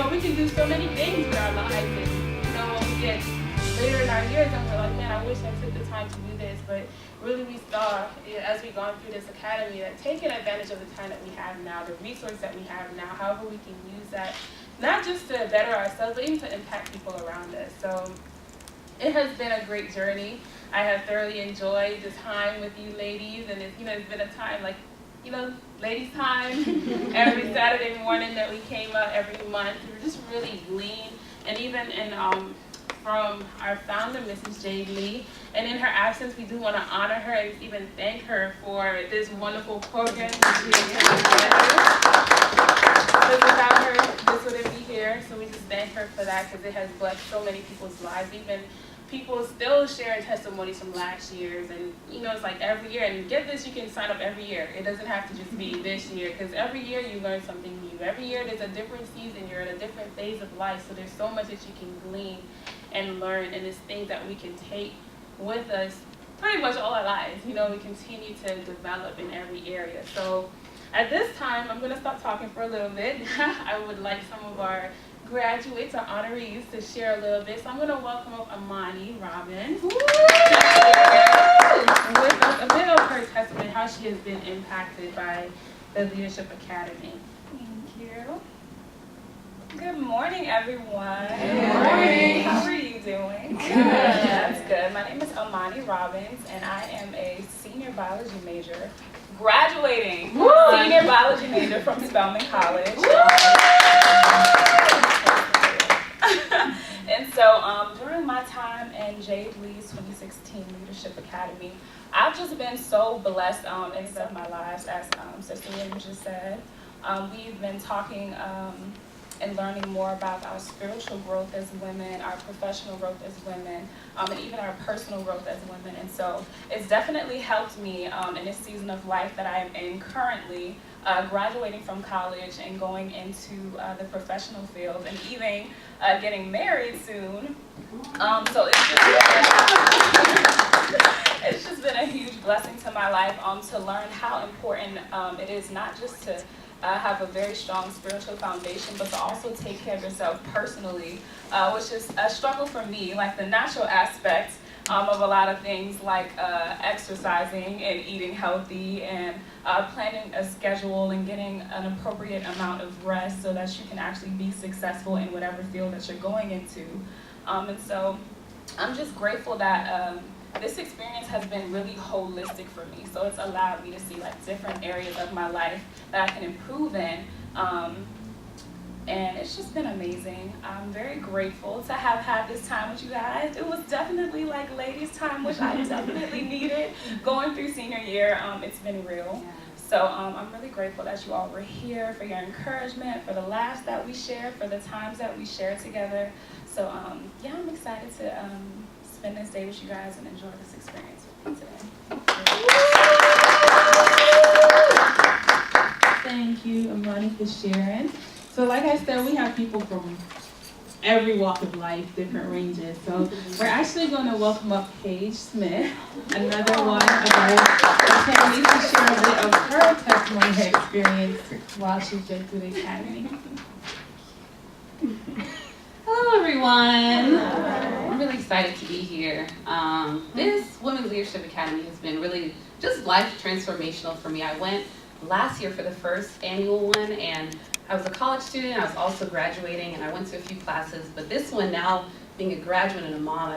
we can do so many things with our lives, and when we get later in our years and we're like, man, I wish I took the time to do this, but really we saw, as we've gone through this academy, that taking advantage of the time that we have now, the resource that we have now, however we can use that, not just to better ourselves, but even to impact people around us. So it has been a great journey. I have thoroughly enjoyed the time with you ladies, and it's been a time like, ladies' time every Saturday morning that we came out every month. We were just really gleaned, and even from our founder, Mrs. Shigley, and in her absence, we do want to honor her and even thank her for this wonderful program. Because without her, this wouldn't be here. So we just thank her for that, because it has blessed so many people's lives. Even people still sharing testimonies from last year's, and it's like every year. And get this, you can sign up every year. It doesn't have to just be this year, because every year you learn something new. Every year there's a different season. You're in a different phase of life. So there's so much that you can glean and learn, and it's things that we can take with us pretty much all our lives. We continue to develop in every area. So at this time, I'm going to stop talking for a little bit. I would like some of our graduates or honorees to share a little bit. So I'm going to welcome up Amani Robbins with a bit of her testimony, how she has been impacted by the Leadership Academy. Thank you. Good morning, everyone. Good morning. How are you doing? Good. That's good. My name is Amani Robbins, and I am a senior biology major, graduating senior biology major from Spelman College. And so during my time in Jade Lee's 2016 Leadership Academy, I've just been so blessed in some of my lives, as Sister William just said. We've been talking and learning more about our spiritual growth as women, our professional growth as women, and even our personal growth as women. And so it's definitely helped me in this season of life that I am in currently, graduating from college and going into the professional field, and even getting married soon. So it's just been a huge blessing to my life to learn how important it is not just to have a very strong spiritual foundation, but to also take care of yourself personally, which is a struggle for me, like the natural aspect of a lot of things, like exercising and eating healthy, and planning a schedule and getting an appropriate amount of rest so that you can actually be successful in whatever field that you're going into. And so I'm just grateful that this experience has been really holistic for me. So it's allowed me to see like different areas of my life that I can improve in. And it's just been amazing. I'm very grateful to have had this time with you guys. It was definitely like ladies' time, which I definitely needed. Going through senior year, it's been real. So I'm really grateful that you all were here, for your encouragement, for the laughs that we shared, for the times that we shared together. So yeah, I'm excited to spend this day with you guys and enjoy this experience with me today. Thank you, Amani, for sharing. So like I said, we have people from every walk of life, different ranges. So we're actually going to welcome up Paige Smith, another one of our attendees, to share a bit of her testimony, her experience while she's been through the academy. Hello, everyone. I'm really excited to be here. This Women's Leadership Academy has been really just life transformational for me. I went last year for the first annual one, and I was a college student. I was also graduating, and I went to a few classes. But this one, now being a graduate and a mom,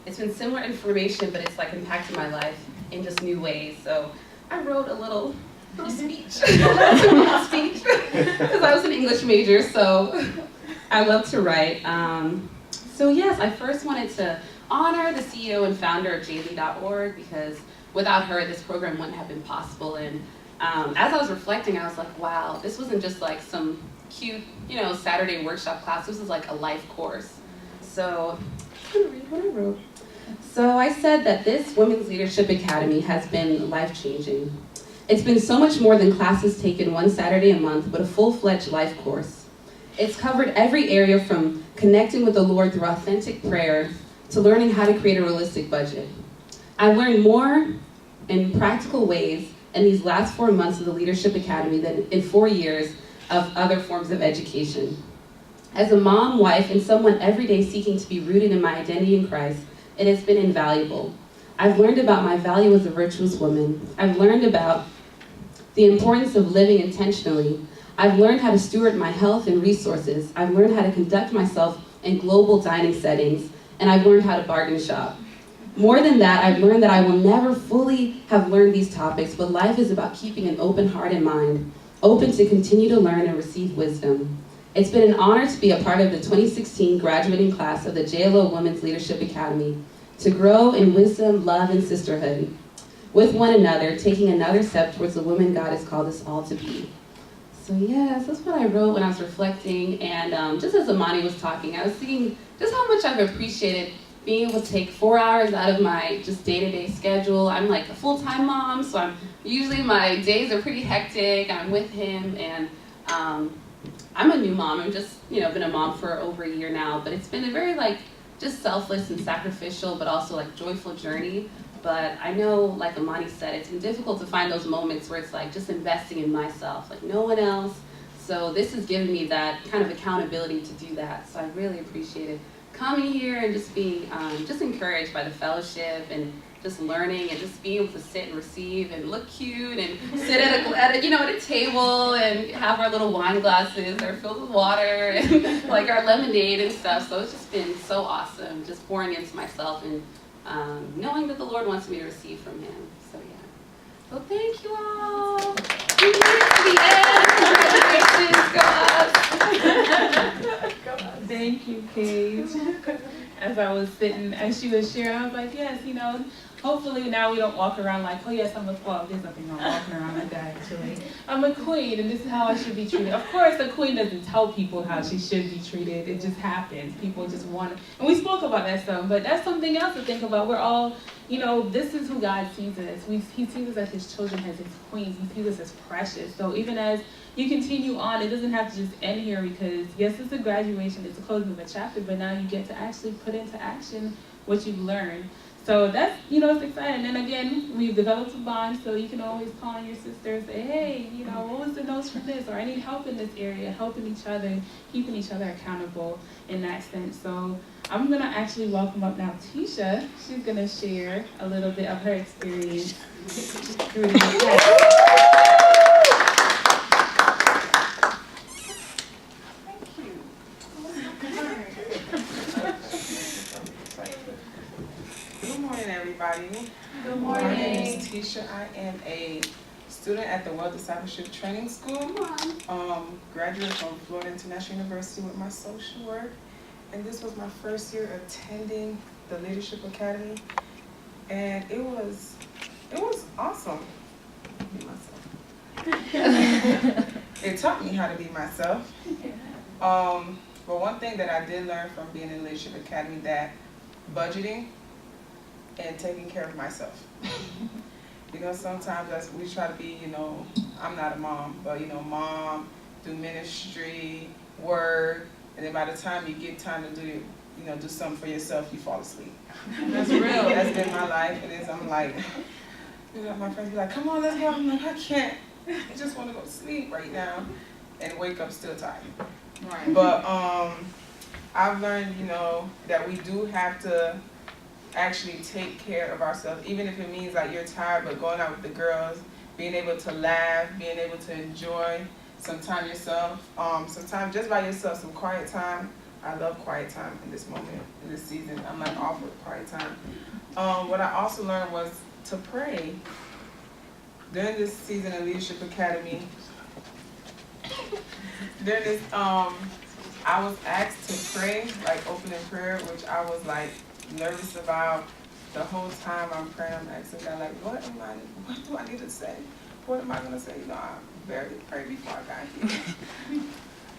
it's been similar information, but it's like impacted my life in just new ways. So I wrote a little speech, because I was an English major, so I love to write. So yes, I first wanted to honor the CEO and founder of jadely.org, because without her, this program wouldn't have been possible. And as I was reflecting, I was like, wow, this wasn't just like some cute, Saturday workshop class. This was like a life course. So I'm gonna read what I wrote. So I said that this Women's Leadership Academy has been life-changing. It's been so much more than classes taken one Saturday a month, but a full-fledged life course. It's covered every area from connecting with the Lord through authentic prayer to learning how to create a realistic budget. I've learned more in practical ways in these last 4 months of the Leadership Academy than in 4 years of other forms of education. As a mom, wife, and someone every day seeking to be rooted in my identity in Christ, it has been invaluable. I've learned about my value as a virtuous woman. I've learned about the importance of living intentionally. I've learned how to steward my health and resources. I've learned how to conduct myself in global dining settings, and I've learned how to bargain shop. More than that, I've learned that I will never fully have learned these topics, but life is about keeping an open heart and mind, open to continue to learn and receive wisdom. It's been an honor to be a part of the 2016 graduating class of the JLO Women's Leadership Academy, to grow in wisdom, love, and sisterhood with one another, taking another step towards the women God has called us all to be. So yes, that's what I wrote when I was reflecting, and just as Amani was talking, I was thinking just how much I've appreciated being able to take 4 hours out of my just day-to-day schedule. I'm like a full-time mom, so usually my days are pretty hectic. I'm with him, and I'm a new mom. I've just been a mom for over a year now, but it's been a very just selfless and sacrificial, but also joyful journey. But I know, like Amani said, it's been difficult to find those moments where it's just investing in myself, no one else. So this has given me that kind of accountability to do that. So I really appreciated coming here and just being just encouraged by the fellowship and just learning and just being able to sit and receive and look cute and sit at a table and have our little wine glasses that are filled with water and our lemonade and stuff. So it's just been so awesome, just pouring into myself and knowing that the Lord wants me to receive from Him. So yeah. So thank you all. We made it to the end. Congratulations, God. Thank you, Paige. As I was sitting, as she was sharing, I was like, yes, hopefully now we don't walk around oh yes, there's nothing wrong walking around like that actually. I'm a queen and this is how I should be treated. Of course, the queen doesn't tell people how she should be treated. It just happens. People just want it. And we spoke about that some, but that's something else to think about. We're all, this is who God sees us. He sees us as His children, as His queens. He sees us as precious. So even as you continue on, it doesn't have to just end here because, yes, it's a graduation, it's a closing of a chapter, but now you get to actually put into action what you've learned. So that's, it's exciting. And again, we've developed a bond, so you can always call on your sister and say, hey, what was the notes from this? Or I need help in this area, helping each other, keeping each other accountable in that sense. So I'm going to actually welcome up now Tisha. She's going to share a little bit of her experience through the Good morning. My name is Tisha. I am a student at the World Discipleship Training School. Graduate from Florida International University with my social work. And this was my first year attending the Leadership Academy. And it was awesome. Be myself. It taught me how to be myself. But one thing that I did learn from being in the Leadership Academy, that budgeting and taking care of myself. Sometimes we try to be, I'm not a mom, but mom, do ministry, work, and then by the time you get time to do something for yourself, you fall asleep. That's real. That's been my life. It is. I'm like, my friends be like, come on, let's go. I'm like, I can't. I just want to go to sleep right now, and wake up still tired. Right. But I've learned, that we do have to actually take care of ourselves, even if it means you're tired, but going out with the girls, being able to laugh, being able to enjoy some time yourself, sometimes just by yourself, some quiet time. I love quiet time in this moment, in this season. I'm off with quiet time. What I also learned was to pray. During this season of Leadership Academy, I was asked to pray, opening prayer, which I was nervous about. The whole time I'm praying, I'm asking God, what do I need to say? What am I going to say? I barely prayed before I got here.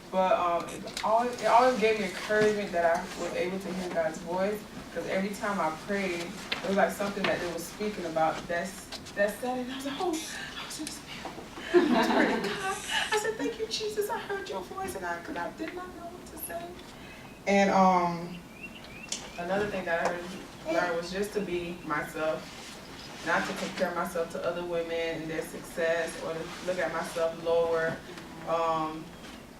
But it always gave me encouragement that I was able to hear God's voice, because every time I prayed, it was something that they were speaking about that said, and I was like, I was in the spirit. I was praying to God. I said, thank you, Jesus. I heard your voice, and I did not know what to say. And another thing that I learned was just to be myself, not to compare myself to other women and their success, or to look at myself lower.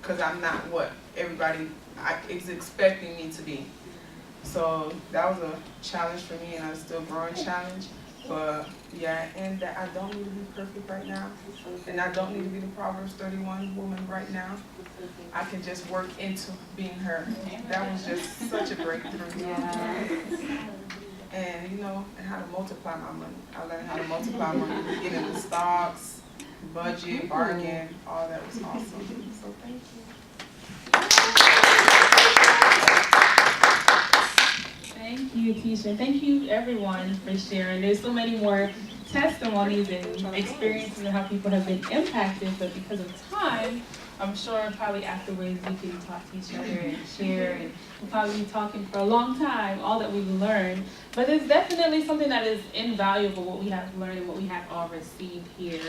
because I'm not what everybody is expecting me to be. So that was a challenge for me, and a still growing challenge. But yeah, and that I don't need to be perfect right now, and I don't need to be the Proverbs 31 woman right now. I can just work into being her. That was just such a breakthrough. Yeah. And you know, and how to multiply my money. I learned how to multiply money, get into stocks, budget, bargain, all that was awesome. So thank you. Thank you, Tisha. Thank you, everyone, for sharing. There's so many more testimonies and experiences and how people have been impacted, but because of time, I'm sure probably afterwards we can talk to each other and share, and we'll probably be talking for a long time, all that we've learned. But it's definitely something that is invaluable, what we have learned and what we have all received here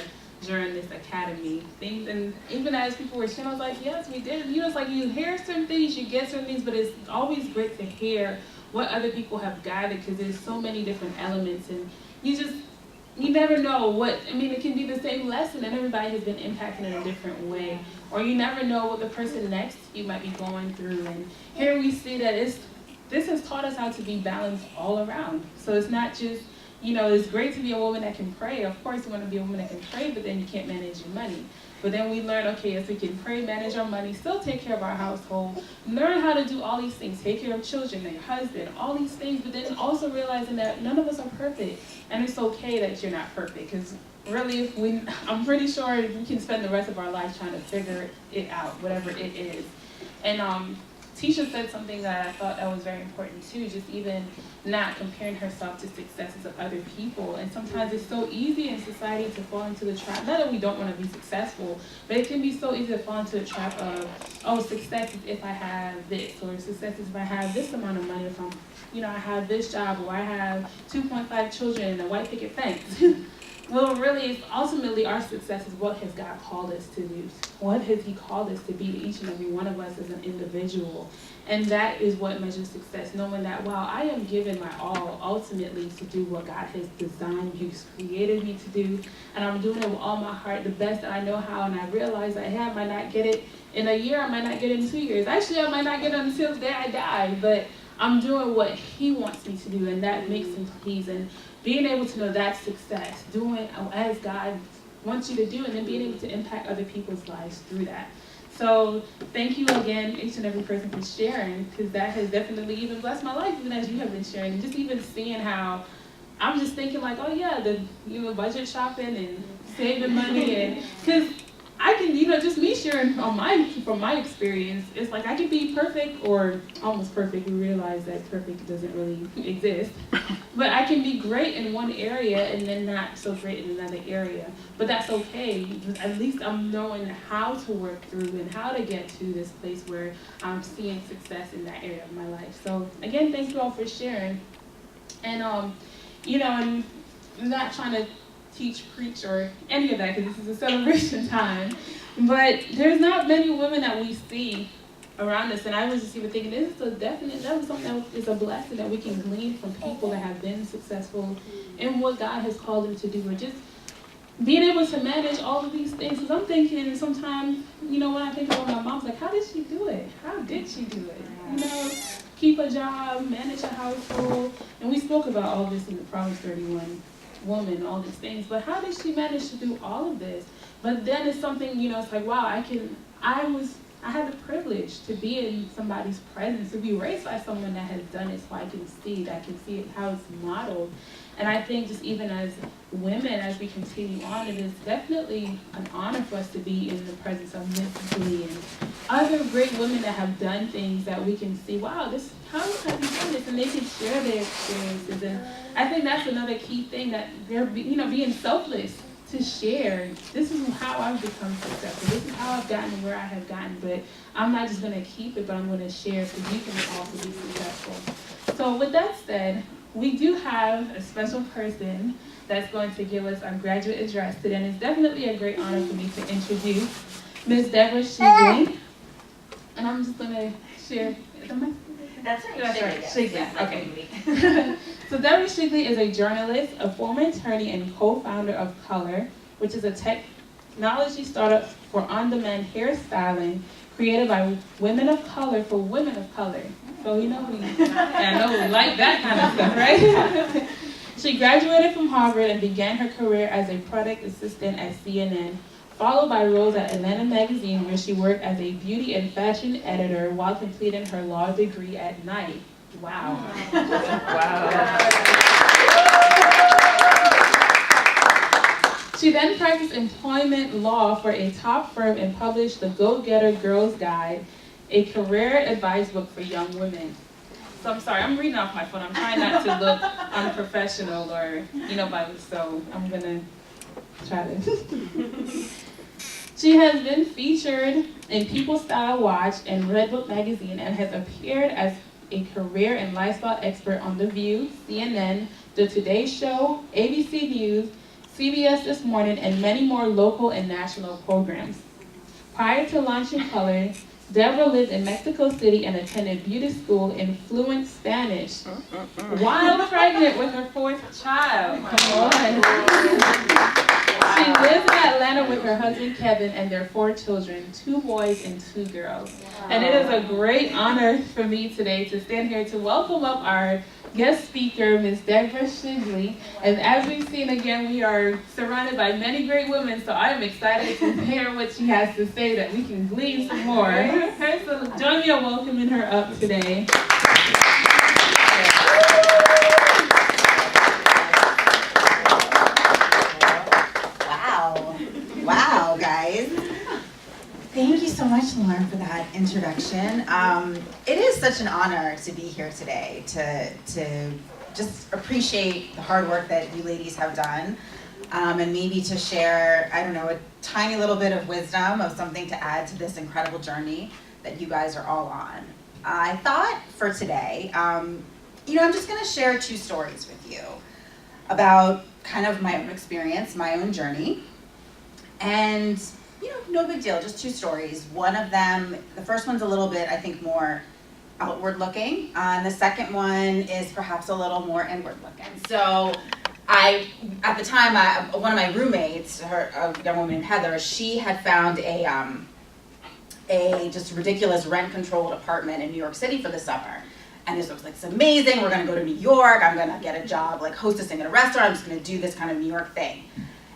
during this academy. Things, and even as people were sharing, I was like, yes, we did. You know, it's like you hear certain things, you get certain things, but it's always great to hear what other people have gathered, because there's so many different elements, and you never know what, I mean, it can be the same lesson and everybody has been impacted in a different way, or you never know what the person next to you might be going through. And here we see that this has taught us how to be balanced all around. So it's not just, you know, it's great to be a woman that can pray. Of course you want to be a woman that can pray, but then you can't manage your money. But then we learn, okay, if we can pray, manage our money, still take care of our household, learn how to do all these things, take care of children, your husband, all these things, but then also realizing that none of us are perfect. And it's okay that you're not perfect, because really, I'm pretty sure we can spend the rest of our lives trying to figure it out, whatever it is. And Tisha said something that I thought that was very important too, just even not comparing herself to successes of other people. And sometimes it's so easy in society to fall into the trap, not that we don't want to be successful, but it can be so easy to fall into the trap of, oh, success is if I have this, or success is if I have this amount of money, if I'm, you know, I have this job, or I have 2.5 children and a white picket fence. Well, really, it's ultimately our success is what has God called us to do. What has He called us to be to each and every one of us as an individual? And that is what measures success, knowing that while I am giving my all ultimately to do what God has designed me, created me to do, and I'm doing it with all my heart, the best that I know how, and I realize that, hey, I might not get it in a year, I might not get it in 2 years. Actually, I might not get it until the day I die, but I'm doing what He wants me to do, and that makes Him pleased. And being able to know that's success, doing as God wants you to do, and then being able to impact other people's lives through that. So thank you again, each and every person, for sharing, because that has definitely even blessed my life, even as you have been sharing, and just even seeing how I'm just thinking like, oh yeah, budget shopping and saving money, and because I can, just me sharing from my experience, it's like I can be perfect or almost perfect. We realize that perfect doesn't really exist. But I can be great in one area and then not so great in another area. But that's okay. At least I'm knowing how to work through and how to get to this place where I'm seeing success in that area of my life. So again, thank you all for sharing. And, and I'm not trying to teach, preach, or any of that, because this is a celebration time. But there's not many women that we see around us, and I was just even thinking that was something that is a blessing that we can glean from people that have been successful in what God has called them to do, or just being able to manage all of these things. Because I'm thinking sometimes, when I think about my mom's like, how did she do it? How did she do it? Keep a job, manage a household, and we spoke about all this in the Proverbs 31 woman, all these things, but how did she manage to do all of this? But then it's something, it's like, wow, I had the privilege to be in somebody's presence, to be raised by someone that has done it, so I can see it, how it's modeled. And I think just even as women, as we continue on, it is definitely an honor for us to be in the presence of Miss Shigley and other great women that have done things that we can see, wow, how have you done this? And they can share their experiences. And I think that's another key thing, that they're, being selfless to share. This is how I've become successful. This is how I've gotten where I have gotten. But I'm not just going to keep it, but I'm going to share so you can also be successful. So with that said, we do have a special person that's going to give us our graduate address today. And it's definitely a great honor for me to introduce Ms. Debra Shigley. And I'm just going to share. That's right. Shigley. Okay. So Debra Shigley is a journalist, a former attorney, and co-founder of Color, which is a technology startup for on-demand hairstyling, created by women of color for women of color. So you know we like that kind of stuff, right? She graduated from Harvard and began her career as a product assistant at CNN, followed by roles at Atlanta Magazine, where she worked as a beauty and fashion editor while completing her law degree at night. Wow. She then practiced employment law for a top firm and published the Go-Getter Girl's Guide, a career advice book for young women. So I'm sorry, I'm reading off my phone. I'm trying not to look unprofessional or, so I'm gonna try to. She has been featured in People Style Watch and Redbook magazine and has appeared as a career and lifestyle expert on The View, CNN, The Today Show, ABC News, CBS This Morning, and many more local and national programs. Prior to launching Color, Debra lived in Mexico City and attended beauty school in fluent Spanish while pregnant with her fourth child. Come on. She lives in Atlanta with her husband Kevin and their 4 children, 2 boys and 2 girls. And it is a great honor for me today to stand here to welcome up our guest speaker, Ms. Debra Shigley. And as we've seen again, we are surrounded by many great women, so I am excited to hear what she has to say that we can glean some more. So join me in welcoming her up today. Wow, guys. Thank you so much, Lauren, for that introduction. It is such an honor to be here today, to just appreciate the hard work that you ladies have done, and maybe to share, a tiny little bit of wisdom of something to add to this incredible journey that you guys are all on. I thought for today, I'm just gonna share 2 stories with you about kind of my own experience, my own journey. And, no big deal, just 2 stories. One of them, the first one's a little bit, I think, more outward looking. And the second one is perhaps a little more inward looking. So at the time, one of my roommates, a young woman named Heather, she had found a just ridiculous rent-controlled apartment in New York City for the summer. And this was like, it's amazing, we're gonna go to New York, I'm gonna get a job like hostessing at a restaurant, I'm just gonna do this kind of New York thing.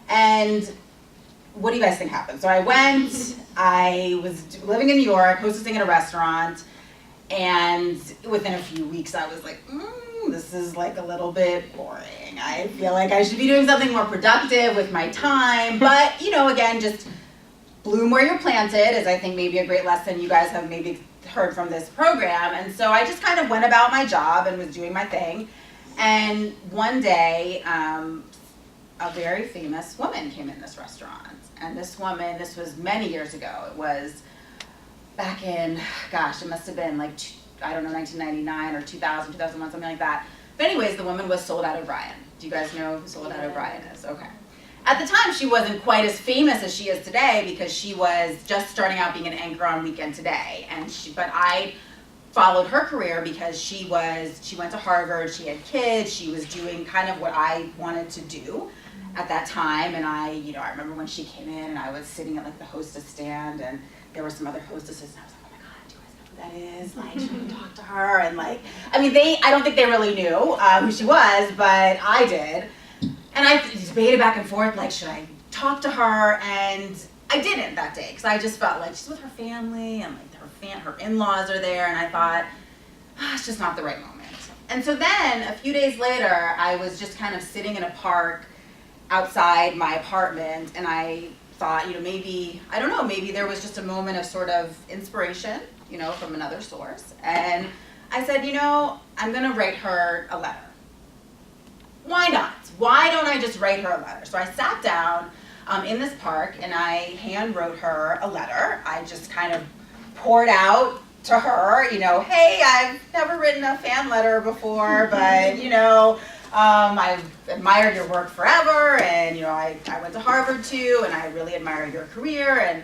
And what do you guys think happened? So I went, I was living in New York, hostessing at a restaurant, and within a few weeks I was like, this is like a little bit boring. I feel like I should be doing something more productive with my time, but again, just bloom where you're planted is I think maybe a great lesson you guys have maybe heard from this program. And so I just kind of went about my job and was doing my thing. And one day, a very famous woman came in this restaurant. And this woman, this was many years ago. It was back in, it must have been like, 1999 or 2000, 2001, something like that. But anyways, the woman was Sold Out O'Brien. Do you guys know who Sold Out O'Brien is? Okay. At the time, she wasn't quite as famous as she is today because she was just starting out being an anchor on Weekend Today. But I followed her career because she went to Harvard, she had kids, she was doing kind of what I wanted to do at that time. And I remember when she came in and I was sitting at like the hostess stand and there were some other hostesses and I was like, oh my God, do you guys know who that is? Like, should we talk to her? And I don't think they really knew who she was, but I did. And I debated back and forth, like, should I talk to her? And I didn't that day, because I just felt like she's with her family, and like her in-laws are there, and I thought, it's just not the right moment. And so then, a few days later, I was just kind of sitting in a park outside my apartment, and I thought, maybe there was just a moment of sort of inspiration, from another source. And I said, I'm gonna write her a letter. Why not? Why don't I just write her a letter? So I sat down in this park and I hand wrote her a letter. I just kind of poured out to her, hey, I've never written a fan letter before, but, I've admired your work forever, and, I went to Harvard too, and I really admire your career, and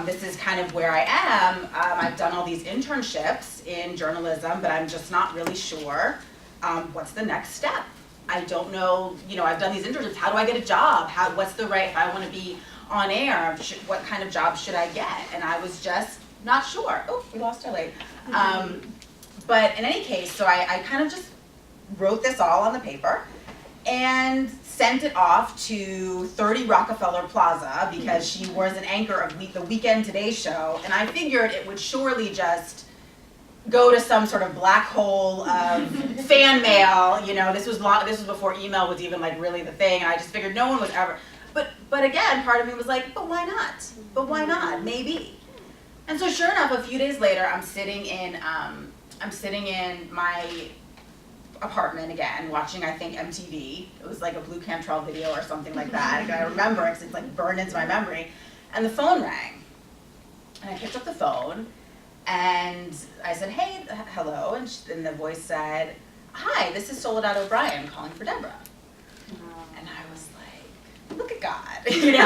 this is kind of where I am. I've done all these internships in journalism, but I'm just not really sure what's the next step. I don't know, I've done these internships, how do I get a job? What's the right, if I want to be on air, what kind of job should I get? And I was just Not sure. Oh, we lost our light. But in any case, so I kind of just wrote this all on the paper and sent it off to 30 Rockefeller Plaza because she was an anchor of the Weekend Today show, and I figured it would surely just go to some sort of black hole of fan mail. You know, this was before email was even like really the thing, and I just figured no one was ever. But again, part of me was like, but why not? But why not? Maybe. And so sure enough, a few days later, I'm sitting in my apartment again, watching, I think, MTV. It was like a Blue Cantrell video or something like that. I remember it because it's like burned into my memory. And the phone rang. And I picked up the phone and I said, hey, hello. And the voice said, hi, this is Soledad O'Brien calling for Debra. And I was like, look at God, you know?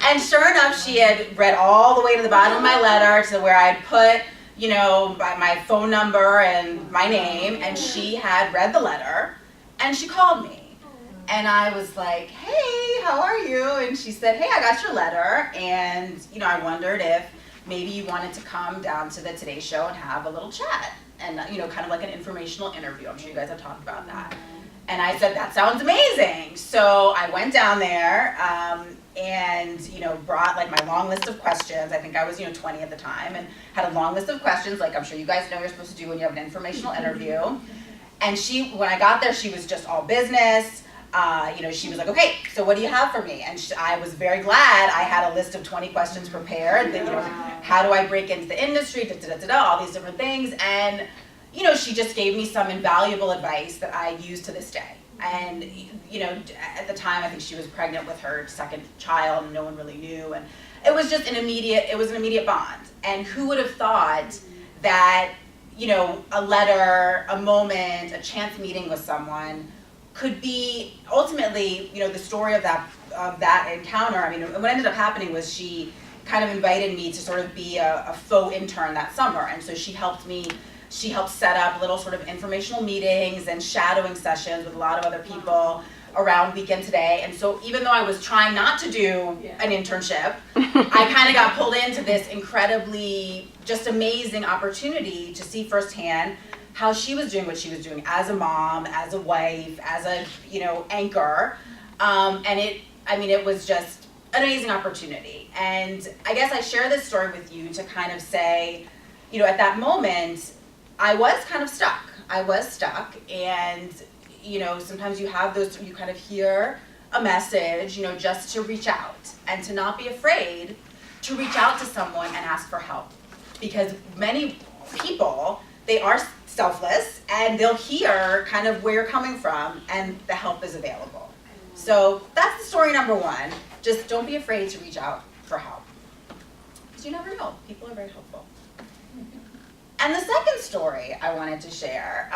And sure enough, she had read all the way to the bottom of my letter to where I'd put, you know, my phone number and my name, and she had read the letter, and she called me. And I was like, hey, how are you? And she said, hey, I got your letter, and, you know, I wondered if maybe you wanted to come down to the Today Show and have a little chat, and, you know, kind of like an informational interview. I'm sure you guys have talked about that. And I said, that sounds amazing. So I went down there, and, you know, brought like my long list of questions. I think I was, you know, 20 at the time, and had a long list of questions like I'm sure you guys know you're supposed to do when you have an informational interview. And when I got there, she was just all business. You know, she was like, okay, so what do you have for me? And I was very glad I had a list of 20 questions prepared. That, you know, how do I break into the industry, all these different things. And, you know, she just gave me some invaluable advice that I use to this day. And, you know, at the time, I think she was pregnant with her second child, and no one really knew. And it was just an immediate bond. And who would have thought that, you know, a letter, a moment, a chance meeting with someone could be ultimately, you know, the story of that encounter. I mean, what ended up happening was she kind of invited me to sort of be a faux intern that summer. And so she helped set up little sort of informational meetings and shadowing sessions with a lot of other people around Weekend Today. And so even though I was trying not to do an internship, I kind of got pulled into this incredibly just amazing opportunity to see firsthand how she was doing what she was doing as a mom, as a wife, as a, you know, anchor. And it was just an amazing opportunity. And I guess I share this story with you to kind of say, you know, at that moment, I was kind of stuck. And, you know, sometimes you have those, you kind of hear a message, you know, just to reach out and to not be afraid to reach out to someone and ask for help. Because many people, they are selfless and they'll hear kind of where you're coming from and the help is available. So that's the story number one. Just don't be afraid to reach out for help. Because you never know, people are very helpful. And the second story I wanted to share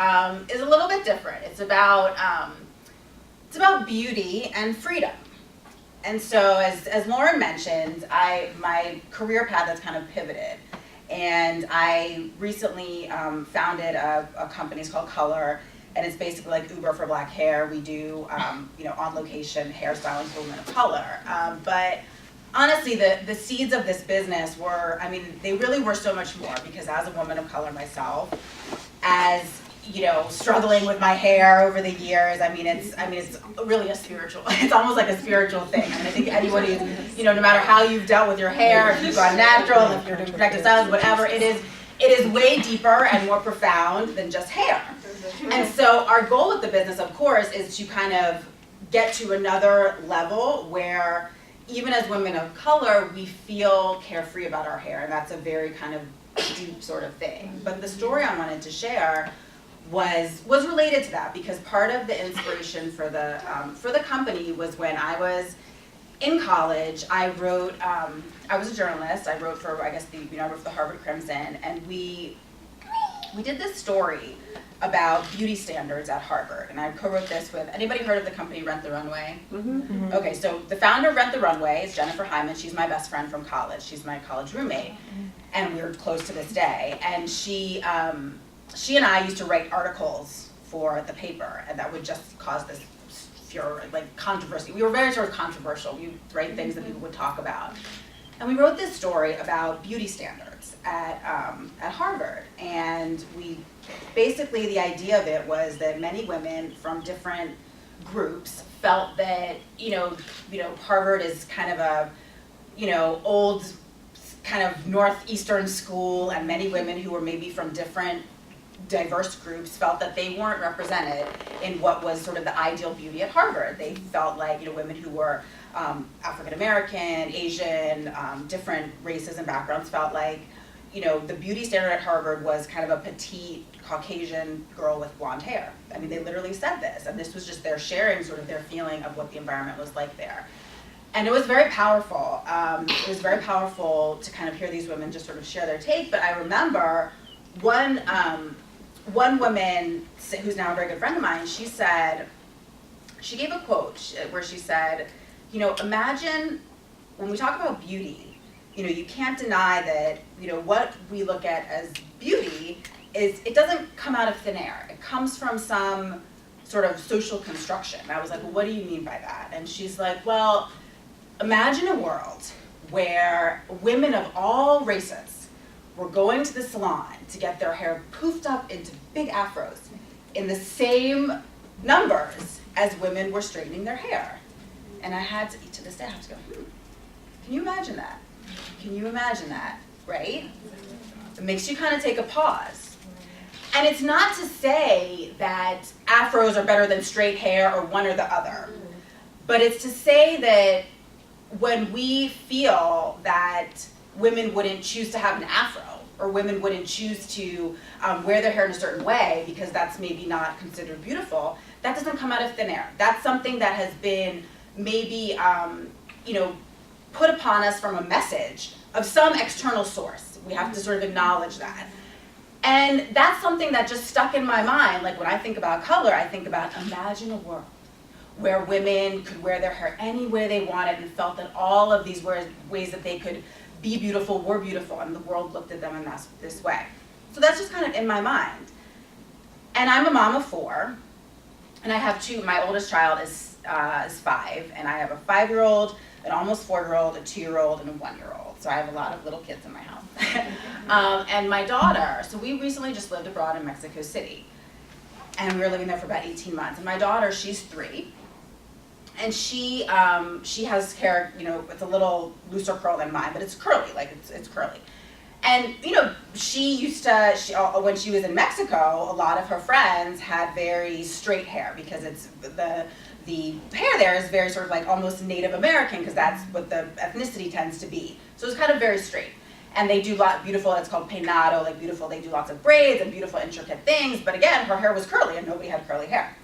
is a little bit different. It's about beauty and freedom. And so as Lauren mentioned, my career path has kind of pivoted. And I recently founded a company. It's called Color, and it's basically like Uber for black hair. We do you know, on location hairstyling for women of color. But honestly, the seeds of this business were, I mean, they really were so much more, because as a woman of color myself, as, you know, struggling with my hair over the years, I mean, it's really a spiritual, it's almost like a spiritual thing. I mean, I think anybody, you know, no matter how you've dealt with your hair, if you've gone natural, if you're doing protective styles, whatever, it is way deeper and more profound than just hair. And so our goal with the business, of course, is to kind of get to another level where even as women of color, we feel carefree about our hair, and that's a very kind of deep sort of thing. But the story I wanted to share was related to that, because part of the inspiration for the company was when I was in college. I wrote, I was a journalist. I wrote for, I guess, I wrote for the Harvard Crimson, and we did this story about beauty standards at Harvard, and I co-wrote this with, anybody heard of the company Rent the Runway? Mm-hmm. Okay, so the founder of Rent the Runway is Jennifer Hyman. She's my best friend from college. She's my college roommate, and we're close to this day. And she and I used to write articles for the paper, and that would just cause this furor, like controversy. We were very sort of controversial. We would write things that people would talk about. And we wrote this story about beauty standards at Harvard. And basically the idea of it was that many women from different groups felt that, Harvard is kind of a, old kind of northeastern school, and many women who were maybe from different diverse groups felt that they weren't represented in what was sort of the ideal beauty at Harvard. They felt like, women who were African American, Asian, different races and backgrounds felt like, the beauty standard at Harvard was kind of a petite Caucasian girl with blonde hair. I mean, they literally said this, and this was just their sharing sort of their feeling of what the environment was like there. And it was very powerful. It was very powerful to kind of hear these women just sort of share their take, but I remember one woman who's now a very good friend of mine, she gave a quote where she said, imagine when we talk about beauty, you can't deny that, what we look at as beauty is, it doesn't come out of thin air. It comes from some sort of social construction. And I was like, well, what do you mean by that? And she's like, well, imagine a world where women of all races were going to the salon to get their hair poofed up into big afros in the same numbers as women were straightening their hair. And I had to this day, I have to go, can you imagine that? Can you imagine that, right? It makes you kind of take a pause. And it's not to say that afros are better than straight hair or one or the other, but it's to say that when we feel that women wouldn't choose to have an afro, or women wouldn't choose to wear their hair in a certain way because that's maybe not considered beautiful, that doesn't come out of thin air. That's something that has been maybe, put upon us from a message of some external source. We have to sort of acknowledge that. And that's something that just stuck in my mind. Like when I think about color, I think about imagine a world where women could wear their hair any way they wanted and felt that all of these ways that they could be beautiful were beautiful, and the world looked at them in this way. So that's just kind of in my mind. And I'm a mom of 4, and I have 2. My oldest child is 5, and I have a 5-year-old, an almost 4-year-old, a 2-year-old, and a 1-year-old. So I have a lot of little kids in my house. And my daughter, so we recently just lived abroad in Mexico City, and we were living there for about 18 months. And my daughter, she's 3, and she has hair, it's a little looser curl than mine, but it's curly, like it's curly. And she when she was in Mexico, a lot of her friends had very straight hair because it's the hair there is very sort of like almost Native American, because that's what the ethnicity tends to be. So it's kind of very straight. And they do beautiful, it's called peinado, like beautiful, they do lots of braids and beautiful intricate things, but again, her hair was curly and nobody had curly hair.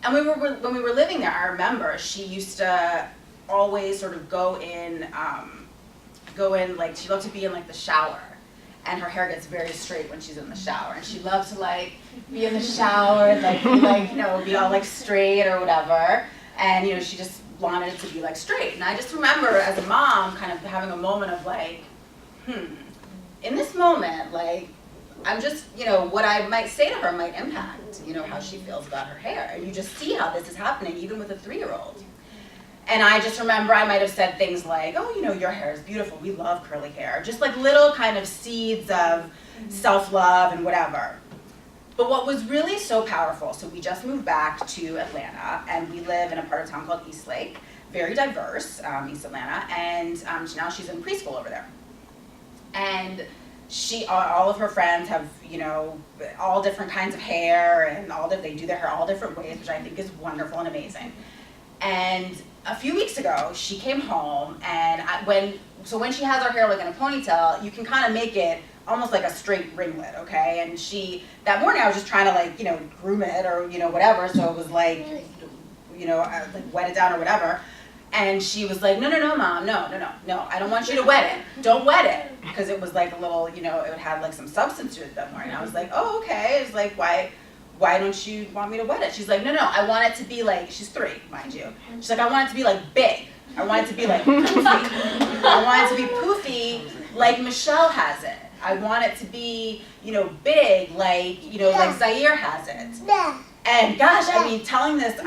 And when we were living there, I remember she used to always sort of go in, like she loved to be in like the shower. And her hair gets very straight when she's in the shower. And she loves to like be in the shower and be all like straight or whatever. And she just wanted it to be like straight. And I just remember as a mom kind of having a moment of like, in this moment, like, I'm just, what I might say to her might impact, how she feels about her hair. And you just see how this is happening even with a 3-year-old. And I just remember I might have said things like, oh, your hair is beautiful. We love curly hair. Just like little kind of seeds of self-love and whatever. But what was really so powerful, so we just moved back to Atlanta, and we live in a part of town called Eastlake, very diverse, East Atlanta, and now she's in preschool over there. And all of her friends have, all different kinds of hair, and they do their hair all different ways, which I think is wonderful and amazing. And a few weeks ago, she came home, and when she has her hair like in a ponytail, you can kind of make it almost like a straight ringlet, okay? And that morning I was just trying to like, groom it or, whatever, so it was like, like wet it down or whatever. And she was like, no, Mom, no, I don't want you to wet it. Don't wet it. Because it was like a little, it had like some substance to it that morning. I was like, oh, okay. It's like, why don't you want me to wet it? She's like, no, I want it to be like, she's 3, mind you. She's like, I want it to be like big. I want it to be like poofy. I want it to be poofy like Michelle has it. I want it to be, big like, like Zaire has it. And gosh, I mean, telling this,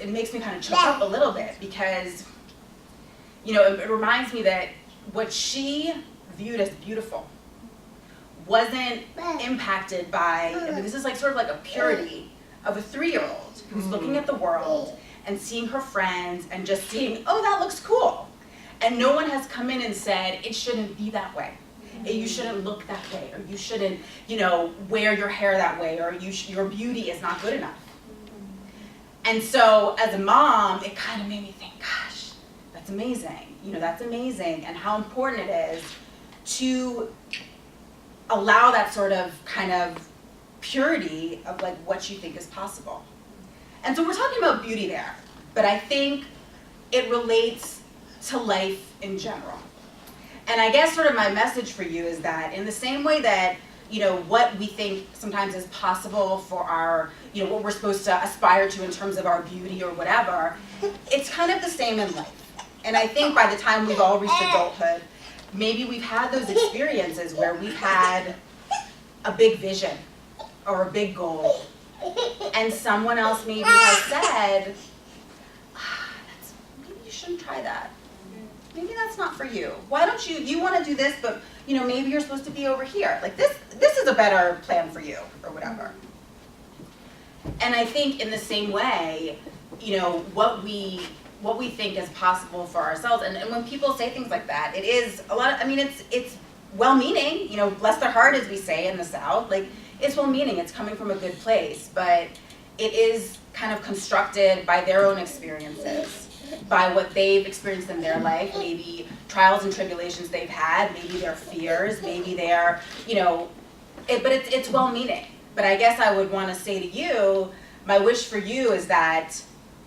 it makes me kind of choke up a little bit because, it reminds me that what she viewed as beautiful wasn't impacted by, I mean, this is like sort of like a purity of a 3-year-old who's looking at the world and seeing her friends and just seeing, oh, that looks cool. And no one has come in and said, it shouldn't be that way. You shouldn't look that way, or you shouldn't, wear your hair that way, or your beauty is not good enough. And so as a mom, it kind of made me think, gosh, that's amazing. That's amazing, and how important it is to allow that sort of kind of purity of like what you think is possible. And so we're talking about beauty there, but I think it relates to life in general. And I guess sort of my message for you is that in the same way that, what we think sometimes is possible for our, what we're supposed to aspire to in terms of our beauty or whatever, it's kind of the same in life. And I think by the time we've all reached adulthood, maybe we've had those experiences where we've had a big vision or a big goal, and someone else maybe has said, maybe you shouldn't try that. Maybe that's not for you. Why don't you want to do this, but maybe you're supposed to be over here. Like this is a better plan for you, or whatever. And I think in the same way, what we think is possible for ourselves, and when people say things like that, it is a lot of, it's well-meaning, bless their heart, as we say in the South, like, it's well-meaning, it's coming from a good place, but it is kind of constructed by their own experiences, by what they've experienced in their life, maybe trials and tribulations they've had, maybe their fears, maybe their, but it's well-meaning. But I guess I would want to say to you, my wish for you is that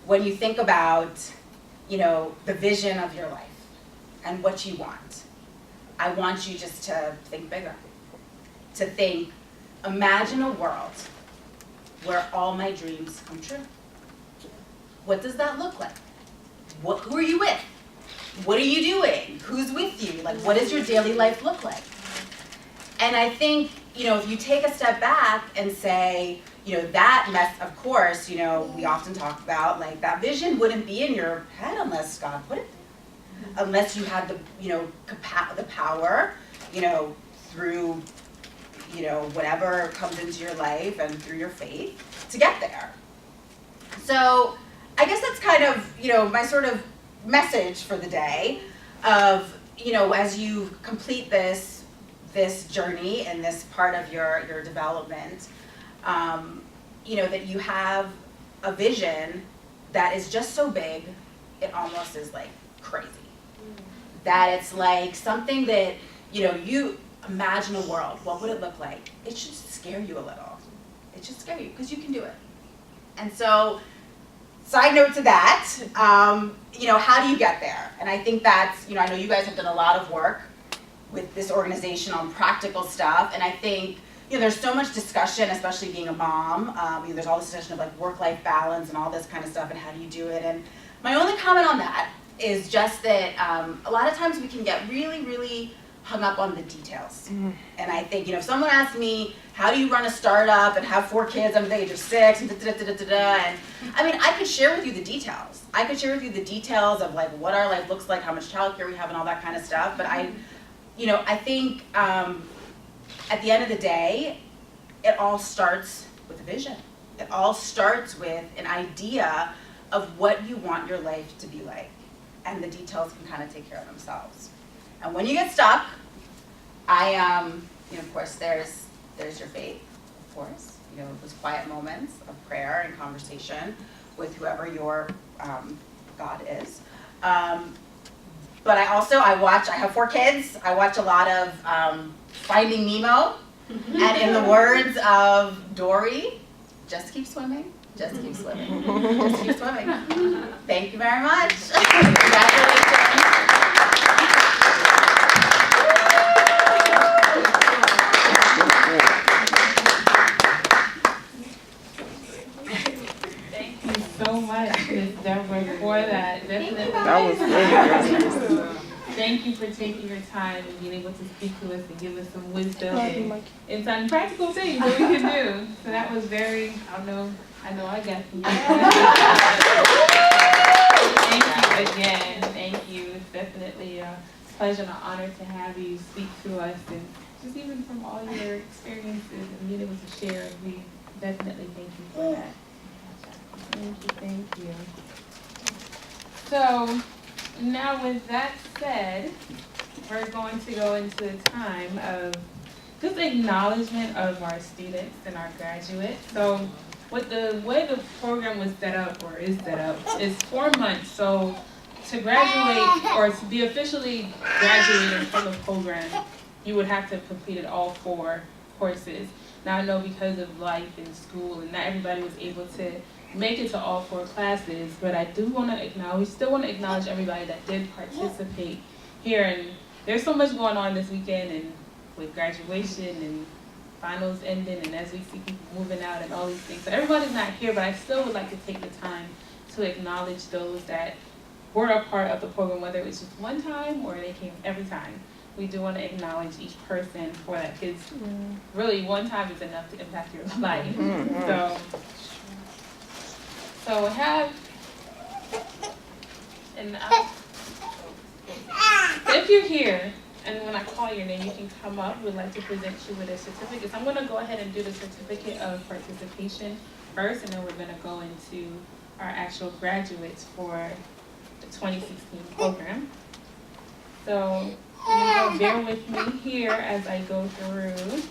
when you think about, the vision of your life and what you want, I want you just to think bigger, to think, imagine a world where all my dreams come true. What does that look like? Who are you with? What are you doing? Who's with you? Like, what does your daily life look like? And I think, if you take a step back and say, that mess, of course, we often talk about, like, that vision wouldn't be in your head unless God put it there. Unless you had the, the power, through, whatever comes into your life and through your faith to get there. So I guess that's kind of, my sort of message for the day of, as you complete this journey and this part of your development, that you have a vision that is just so big, it almost is like crazy. That it's like something that, you imagine a world, what would it look like? It should scare you a little. It should scare you because you can do it. And so, side note to that, how do you get there? And I think that's, I know you guys have done a lot of work with this organization on practical stuff, and I think, there's so much discussion, especially being a mom, there's all this discussion of like work-life balance and all this kind of stuff, and how do you do it? And my only comment on that is just that a lot of times we can get really, really hung up on the details. And I think, if someone asked me, how do you run a startup and have 4 kids under the age of 6, and and I could share with you the details. I could share with you the details of like what our life looks like, how much childcare we have, and all that kind of stuff. But I think at the end of the day, it all starts with a vision. It all starts with an idea of what you want your life to be like, and the details can kind of take care of themselves. And when you get stuck, of course, there's your faith, of course. Those quiet moments of prayer and conversation with whoever your God is. But I have 4 kids. I watch a lot of Finding Nemo. And in the words of Dory, just keep swimming, just keep swimming, just keep swimming. Thank you very much. Congratulations. Thank you so much, Ms. Debra, for that. Definitely. That was really good. Thank you for taking your time and being able to speak to us and give us some wisdom and some practical things that we can do. So that was very, I know I got some. Thank you again. Thank you. It's definitely pleasure and an honor to have you speak to us, and just even from all your experiences and being able to share. We definitely thank you for that. Thank you. So now with that said, we're going to go into a time of just acknowledgement of our students and our graduates. So with the way the program was set up, or is set up, is 4 months. So to graduate or to be officially graduated from the program, you would have to have completed all 4 courses. Now I know because of life in school and not everybody was able to make it to all 4 classes, but I do want to acknowledge, we still want to acknowledge everybody that did participate here. And there's so much going on this weekend, and with graduation and finals ending, and as we see people moving out and all these things. So everybody's not here, but I still would like to take the time to acknowledge those that were a part of the program, whether it was just one time or they came every time. We do want to acknowledge each person for that, because really one time is enough to impact your life. So we have, and if you're here, and when I call your name, you can come up. We'd like to present you with a certificate. So I'm going to go ahead and do the certificate of participation first, and then we're going to go into our actual graduates for the 2016 program. So you bear with me here as I go through.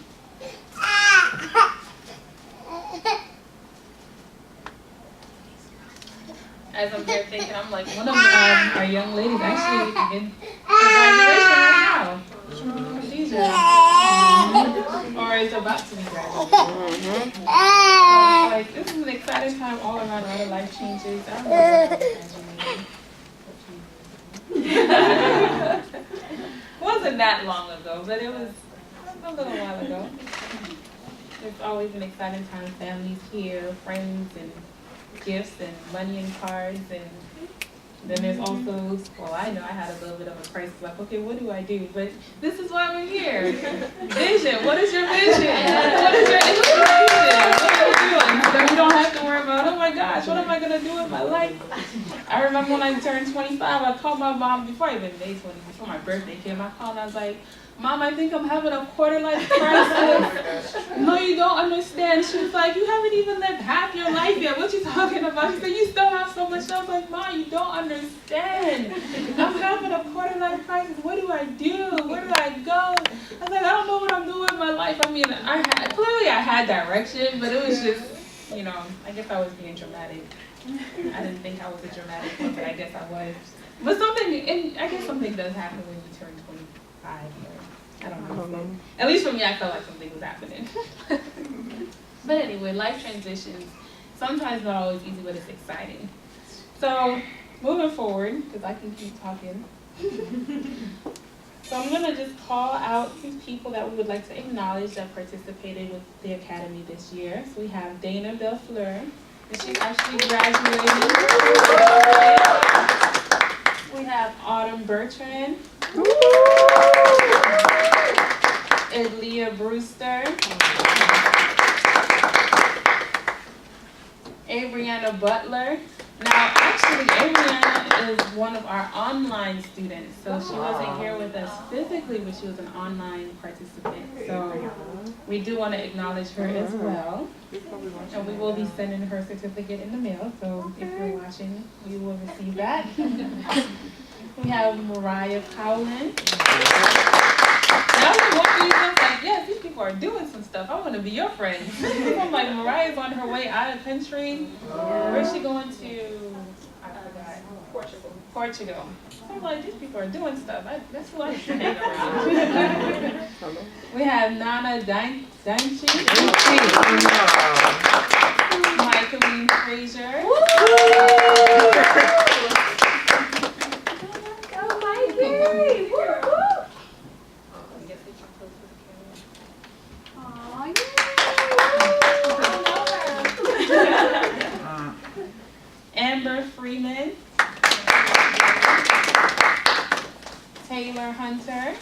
As I'm here thinking, I'm like, one of our young ladies actually in graduation right now. She's or is about to be graduating. So like, this is an exciting time all around. A lot of life changes. I don't know when I was graduating. It wasn't that long ago, but it was a little while ago. It's always an exciting time. Families here, friends, and gifts and money and cards, and then there's also, well, I know I had a little bit of a crisis, like, okay, what do I do? But this is why we're here. Vision. What is your vision? What is your inspiration? What are you doing? So you don't have to worry about, oh my gosh, what am I going to do with my life? I remember when I turned 25, I called my mom, before I even made 20, before my birthday came, I called and I was like, Mom, I think I'm having a quarter-life crisis. No, you don't understand. She was like, you haven't even lived half your life yet. What you talking about? She said, you still have so much. I was like, Mom, you don't understand. I'm having a quarter-life crisis. What do I do? Where do I go? I was like, I don't know what I'm doing with my life. I mean, clearly I had direction, but it was just, you know, I guess I was being dramatic. I didn't think I was a dramatic one, but I guess I was. But I guess something does happen when you turn 25. I don't know. At least for me, I felt like something was happening. But anyway, life transitions, sometimes not always easy, but it's exciting. So moving forward, because I can keep talking. So I'm going to just call out some people that we would like to acknowledge that participated with the Academy this year. So we have Dana Bellefleur, and she's actually graduating. We have Autumn Bertrand. Leah Brewster, Abriana Butler. Now, actually, Abriana is one of our online students, so she wasn't here with us physically, but she was an online participant. So we do want to acknowledge her as well, and we will be sending her certificate in the mail. So if you're watching, you will receive that. We have Mariah Cowlin. Now I'm walking you up like, yes, these people are doing some stuff. I want to be your friend. I'm like, Mariah's on her way out of country. Where's she going to? I forgot. Portugal. So I'm like, these people are doing stuff. That's who I should hang around. We have Nana Danchi. Michaeline Frazier. Amber Freeman, Taylor Hunter.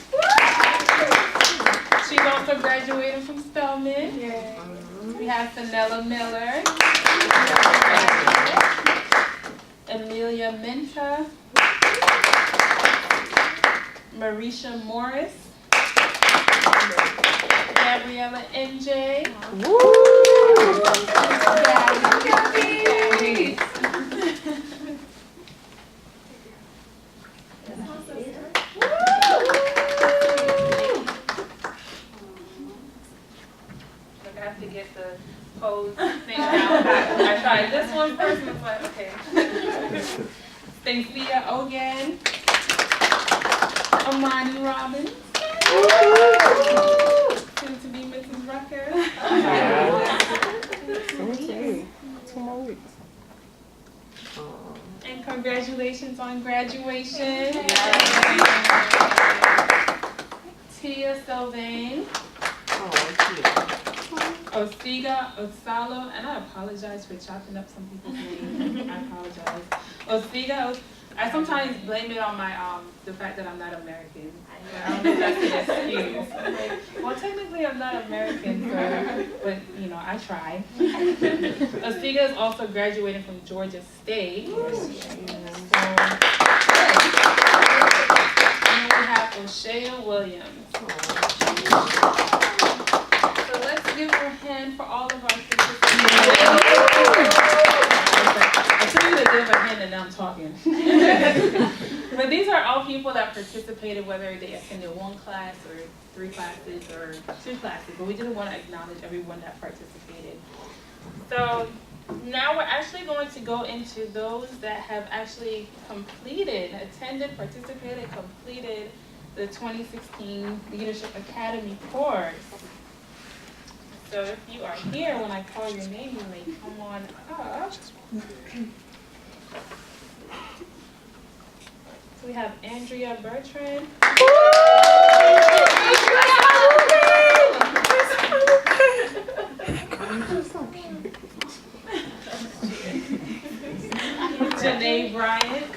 She's also graduating from Spelman. We have Fenella Miller, Amelia Minta, Marisha Morris, Gabriella NJ, I have to get the pose thing down. I tried this one first and was like, okay. Stacia Ogan, Amani Robbins, soon to be Mrs. Rucker. Okay. 2 more weeks. And congratulations on graduation. Tia Sylvain, Osiga Osalo, and I apologize for chopping up some people's names. I apologize. Osiga, I sometimes blame it on my the fact that I'm not American. I don't know if that's an excuse. Well, technically I'm not American, but you know, I try. Osiga is also graduating from Georgia State. And we have O'Shea Williams. So let's give her a hand for all of our participants. I told you to give a hand and now I'm talking. But these are all people that participated, whether they attended 1 class or 3 classes or 2 classes. But we just want to acknowledge everyone that participated. So now we're actually going to go into those that have actually attended, participated, completed the 2016 Leadership Academy course. So if you are here when I call your name, you may come on up. So we have Andrea Bertrand. Janae Bryant.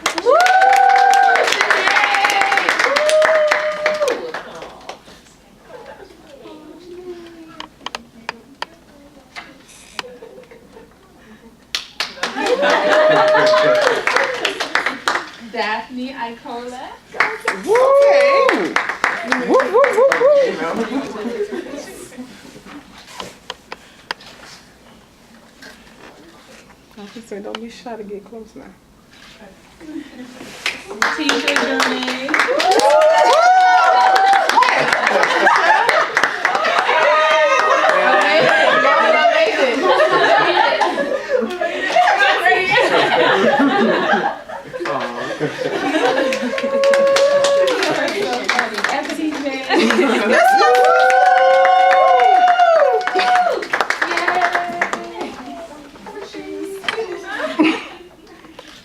Daphne Icola. Okay. I can say, don't be shy to get close now. Tisha Germain.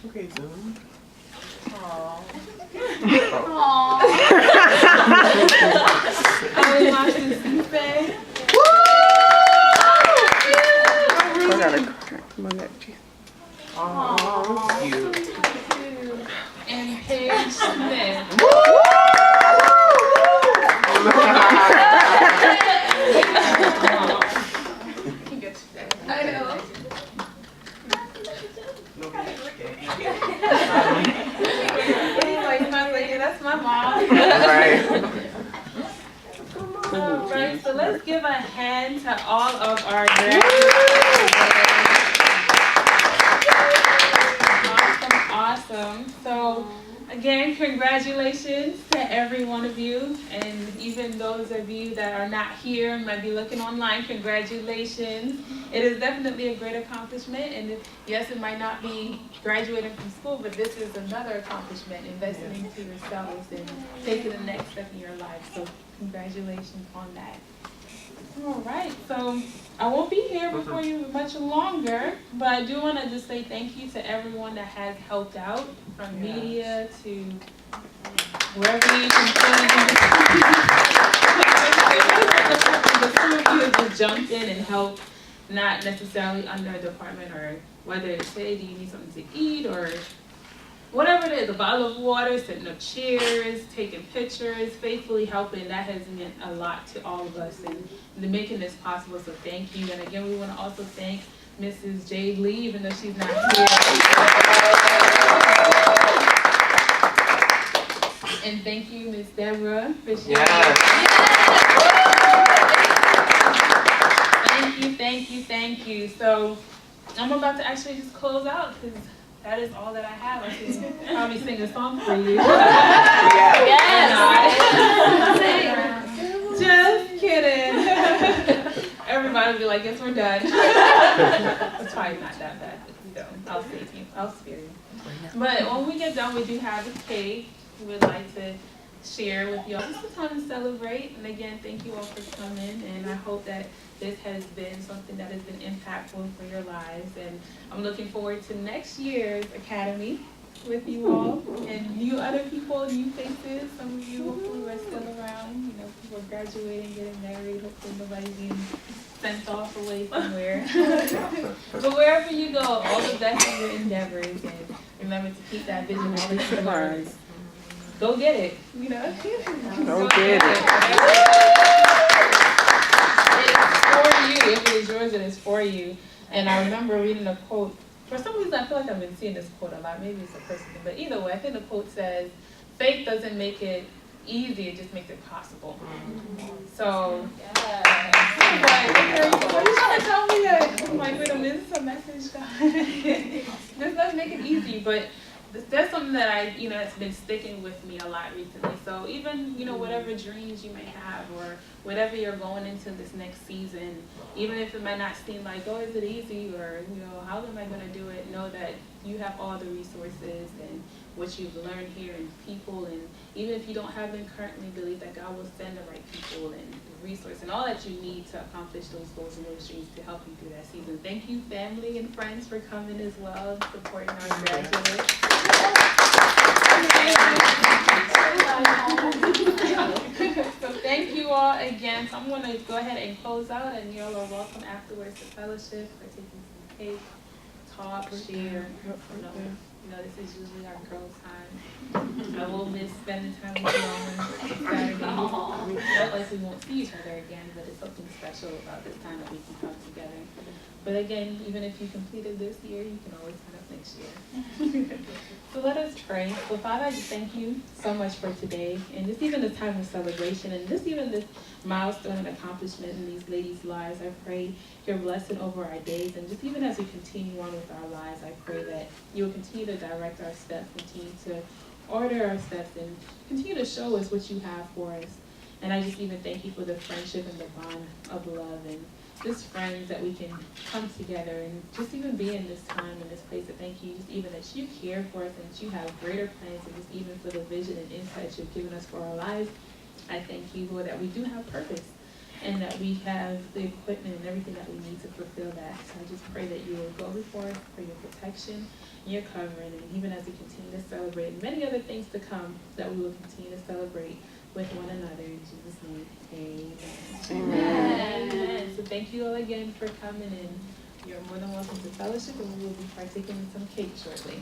Okay, Zoom. I gotta crack my neck. Aww, cute. And Paige Smith. I know. That's my mom. All right, so let's give a hand to all of our graduates. Awesome. So again, congratulations to every one of you, and even those of you that are not here and might be looking online, congratulations. It is definitely a great accomplishment, and yes, it might not be graduating from school, but this is another accomplishment, investing into yourselves and taking the next step in your life. So congratulations on that. All right, so I won't be here before you much longer, but I do want to just say thank you to everyone that has helped out, from media to wherever you can some of you have just jumped in and helped, not necessarily under a department, or whether it's, say, do you need something to eat, or whatever it is, a bottle of water, setting up chairs, taking pictures, faithfully helping. That has meant a lot to all of us and making this possible, so thank you. And again, we want to also thank Mrs. Jade Lee, even though she's not here. And thank you, Ms. Debra, for sharing. Yes. Thank you. So I'm about to actually just close out because that is all that I have. I can probably sing a song for you. Yes. Just kidding. Everybody will be like, yes, we're done. It's probably not that bad. So I'll save you. I'll spare you. But when we get done, we do have a cake. We would like to share with y'all just a time to celebrate. And again, thank you all for coming. And I hope that this has been something that has been impactful for your lives. And I'm looking forward to next year's Academy with you all and new other people, new faces. Some of you hopefully are still around. You know, people graduating, getting married. Hopefully nobody's being sent off away somewhere. But wherever you go, all the best in your endeavors. And remember to keep that vision always towards. Go get it, you know? Go get it. It's for you. If it is yours, it is for you. And I remember reading a quote. For some reason, I feel like I've been seeing this quote a lot. Maybe it's a person thing. But either way, I think the quote says, faith doesn't make it easy, it just makes it possible. So, what are you trying to tell me that? I'm like, wait a minute, this is a message, God. This does make it easy, but that's something that it's been sticking with me a lot recently. So even, whatever dreams you may have or whatever you're going into this next season, even if it might not seem like, oh, is it easy or, how am I going to do it? Know that you have all the resources and what you've learned here and people, and even if you don't have them currently, believe that God will send the right people and resources and all that you need to accomplish those goals and those dreams to help you through that season. Thank you, family and friends, for coming as well and supporting our graduates. So thank you all again. So I'm going to go ahead and close out, and you all are welcome afterwards to fellowship, partaking some cake, talk, share. This is usually our girls' time. I will miss spending time with you all on Saturday. Not like we won't see each other again, but it's something special about this time that we can come together. But again, even if you completed this year, you can always sign up next year. So let us pray. So Father, I just thank you so much for today, and just even this time of celebration, and just even this milestone and accomplishment in these ladies' lives. I pray your blessing over our days, and just even as we continue on with our lives, I pray that you will continue to direct our steps, continue to order our steps, and continue to show us what you have for us. And I just even thank you for the friendship and the bond of love and just friends that we can come together and just even be in this time, in this place. And thank you just even that you care for us and that you have greater plans, and just even for the vision and insight you've given us for our lives. I thank you, Lord, that we do have purpose and that we have the equipment and everything that we need to fulfill that. So I just pray that you will go before us for your protection, your covering, and even as we continue to celebrate and many other things to come, that we will continue to celebrate with one another. In Jesus' name, amen. Amen. So thank you all again for coming in. You're more than welcome to fellowship, and we will be partaking in some cake shortly.